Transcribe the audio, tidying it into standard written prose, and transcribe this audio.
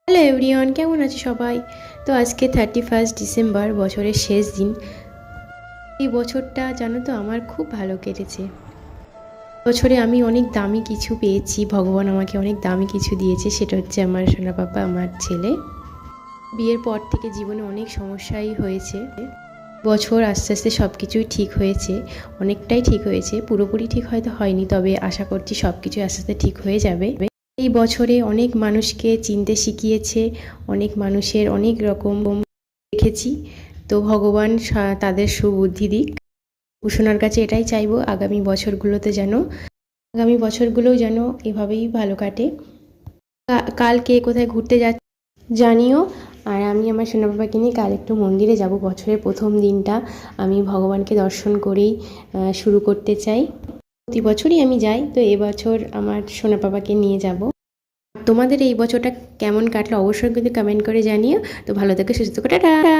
Hello everyone, কেমন আছে সবাই? তো আজকে 31 ডিসেম্বর, বছরের শেষ দিন। এই বছরটা জানো তো আমার খুব ভালো কেটেছে। বছরে আমি অনেক দামি কিছু পেয়েছি, ভগবান আমাকে অনেক দামি কিছু দিয়েছে। সেটা হচ্ছে আমার সোনা পাপা, আমার ছেলে। বিয়ের পর থেকে জীবনে অনেক সমস্যাই হয়েছে। বছর আস্তে আস্তে সব কিছুই ঠিক হয়েছে, অনেকটাই ঠিক হয়েছে। পুরোপুরি ঠিক হয়তো হয়নি, তবে আশা করছি সব কিছু আস্তে আস্তে ঠিক হয়ে যাবে। এই বছরে অনেক মানুষকে চিনতে শিখিয়েছে, অনেক মানুষের অনেক রকম দেখেছি। তো ভগবান তাদের সুবুদ্ধি দিক। উষণার কাছে এটাই চাইবো, আগামী বছরগুলোও যেন এভাবেই ভালো কাটে। কাল কে কোথায় ঘুরতে যাচ্ছে জানিও। আর আমি আমার সোনা বাবাকে নিয়ে কাল একটু মন্দিরে যাব। বছরের প্রথম দিনটা আমি ভগবানকে দর্শন করেই শুরু করতে চাই। প্রতি বছরই আমি যাই, তো এবছর আমার সোনা বাবাকে নিয়ে যাব। তোমাদের এই বছরটা কেমন কাটলো অবশ্যই কিন্তু কমেন্ট করে জানিও। তো ভালো থেকে সুস্থ করে টাটা।